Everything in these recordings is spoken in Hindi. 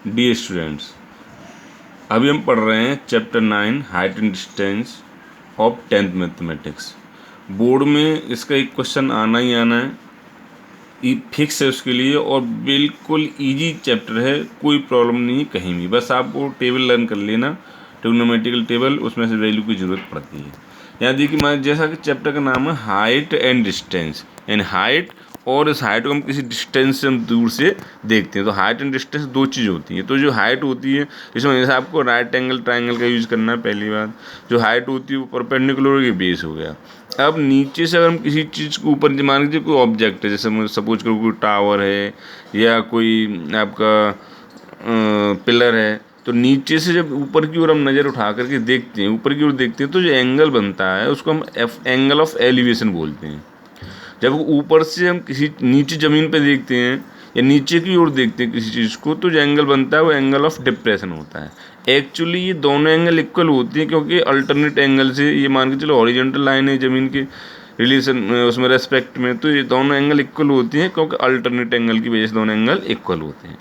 डी स्टूडेंट्स, अभी हम पढ़ रहे हैं chapter 9 height and distance of 10th mathematics. Board में इसका एक क्वेश्चन आना ही आना है, ये फिक्स है उसके लिए, और बिल्कुल इजी चैप्टर है, कोई प्रॉब्लम नहीं है कहीं भी। बस आपको टेबल लर्न कर लेना, ट्रिग्नोमेट्रिकल टेबल, उसमें से वैल्यू की ज़रूरत पड़ती है। यहाँ देखिए मैं जैसा कि चैप्टर का नाम है हाइट एंड डिस्टेंस, यानी हाइट, और इस हाइट को हम किसी डिस्टेंस से हम दूर से देखते हैं। तो हाइट एंड डिस्टेंस दो चीज़ होती हैं। तो जो हाइट होती है, इसमें जैसे आपको राइट एंगल ट्राइंगल का यूज़ करना है। पहली बात जो हाइट होती है वो परपेंडिकुलर के बेस हो गया। अब नीचे से अगर हम किसी चीज़ को ऊपर, मान लीजिए कोई ऑब्जेक्ट है, जैसे सपोज करो कोई टावर है या कोई आपका पिलर है, तो नीचे से जब ऊपर की ओर हम नज़र उठा करके देखते हैं, ऊपर की ओर देखते हैं, तो जो एंगल बनता है उसको हम एंगल ऑफ एलिवेशन बोलते हैं। जब ऊपर से हम किसी नीचे ज़मीन पे देखते हैं या नीचे की ओर देखते हैं किसी चीज़ को, तो जो एंगल बनता है वो एंगल ऑफ डिप्रेशन होता है। एक्चुअली ये दोनों एंगल इक्वल होती हैं, क्योंकि अल्टरनेट एंगल से, ये मान के चलो हॉरिजॉन्टल लाइन है ज़मीन के रिलेशन उसमें रेस्पेक्ट में, तो ये दोनों एंगल इक्वल होती हैं, क्योंकि अल्टरनेट एंगल की वजह से दोनों एंगल इक्वल होते हैं।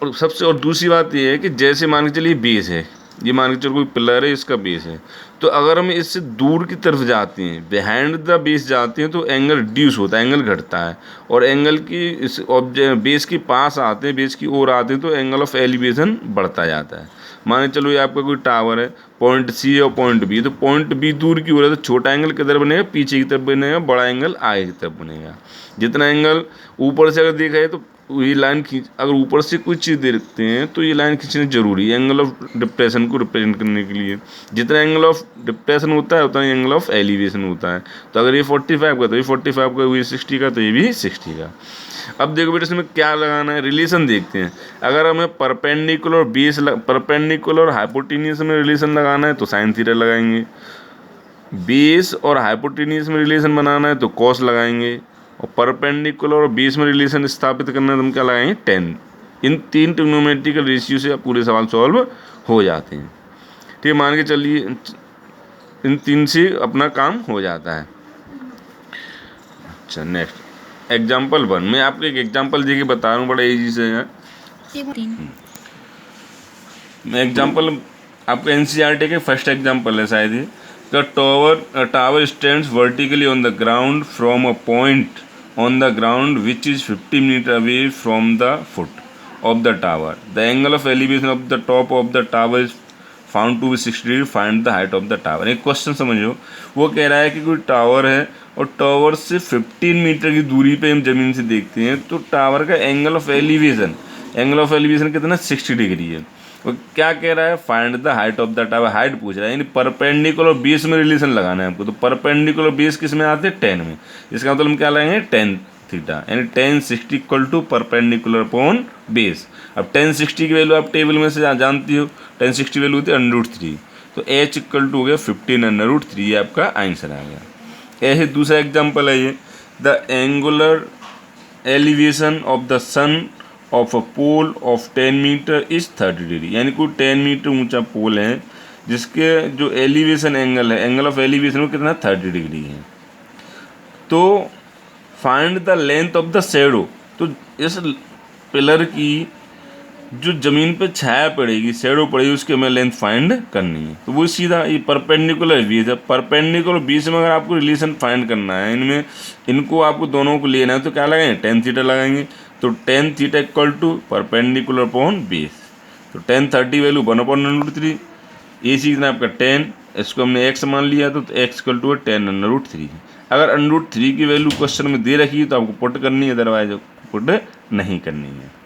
और सबसे और दूसरी बात ये है कि जैसे मान के चलिए बेस है, ये मान के चलो कोई पिलर है, इसका बेस है, तो अगर हम इससे दूर की तरफ जाते हैं, बिहाइंड द बेस जाते हैं, तो एंगल रिड्यूस होता है, एंगल घटता है। और एंगल की इस ऑब्जेक्ट बेस के पास आते हैं, बेस की ओर आते हैं, तो एंगल ऑफ एलिवेशन बढ़ता जाता है। मान के चलो ये आपका कोई टावर है, पॉइंट सी और पॉइंट बी, तो पॉइंट बी दूर की ओर है, तो छोटा एंगल किधर बनेगा, पीछे की तरफ बनेगा, बड़ा एंगल आगे की तरफ बनेगा। जितना एंगल ऊपर से अगर देखा है तो ये लाइन खींच, अगर ऊपर से कोई चीज़ देखते हैं तो ये लाइन खींचनी जरूरी है एंगल ऑफ डिप्रेशन को रिप्रेजेंट करने के लिए। जितना एंगल ऑफ डिप्रेशन होता है उतना एंगल ऑफ एलिवेशन होता है। तो अगर ये 45 का तो ये 45 का, ये 60 का तो ये भी 60 का। अब देखो बेटा इसमें क्या लगाना है, रिलेशन देखते हैं। अगर हमें परपेंडिकुलर बेस, परपेंडिकुलर हाइपोटेन्यूस में रिलेशन लगाना है तो साइन थीटा लगाएंगे, बेस और हाइपोटेन्यूस में रिलेशन बनाना है तो कॉस लगाएंगे, और परपेंडिकुलर और बेस में रिलेशन स्थापित करना है तो हम क्या लगाएंगे, टेन। इन तीन ट्रिग्नोमेट्रिकल रेशियो से पूरे सवाल सॉल्व हो जाते हैं। ठीक है, मान के चलिए इन तीन से अपना काम हो जाता है। अच्छा, नेक्स्ट एग्जाम्पल 1, मैं आपको एक एग्जाम्पल दे के बता रहा हूँ, बड़ा ईजी से है। मैं एग्जाम्पल आपको NCERT के फर्स्ट एग्जाम्पल है शायद ये। The tower stands vertically on the ground from a point on the ground which is 50 meters away from the foot of the tower. The angle of elevation of the top of the tower is found to be 60 degree. Find the height of the tower. एक क्वेश्चन समझो, वो कह रहा है कि कोई टावर है और टावर से 15 मीटर की दूरी पे हम ज़मीन से देखते हैं, तो टावर का एंगल ऑफ एलिवेशन कितना, 60 डिग्री है। वो क्या कह रहा है, find the height of the tower, height पूछ रहा है, यानी परपेंडिकुलर बेस में रिलेशन लगाना है हमको। तो परपेंडिकुलर बेस किस में आते हैं, 10 में। इसका मतलब हम क्या लगाएंगे, tan थीटा, यानी tan 60 equal to perpendicular upon base. अब tan 60 की वैल्यू आप टेबल में से जानती हो, tan 60 वैल्यू होती है √3, तो h इक्वल टू हो गया 15 √3, ये आपका आंसर आ गया। ऐसे दूसरा एग्जाम्पल है ये, the angular elevation of the sun of a pole of 10 metre is 30 degree, यानी कोई 10 मीटर ऊंचा पोल है जिसके जो एलिवेशन एंगल है, एंगल ऑफ एलिवेशन वो कितना, 30 डिग्री है। तो find the length of the shadow, तो इस पिलर की जो ज़मीन पे छाया पड़ेगी, शैडो पड़ेगी, उसकी हमें लेंथ फाइंड करनी है। तो वो सीधा ये परपेंडिकुलर बेस है, परपेंडिकुलर बेस में अगर आपको रिलेशन फाइंड करना है, इनमें इनको आपको दोनों को लेना है, तो क्या लगाएंगे, tan थीटा लगाएंगे। तो tan theta equal to perpendicular upon base, तो tan 30 वैल्यू 1/√3, ये सीखना आपका 10, इसको हमने x मान लिया तो x इक्वल टू 10√3। अगर √3 की वैल्यू क्वेश्चन में दे रखी है तो आपको पुट करनी है, अदरवाइज पुट नहीं करनी है।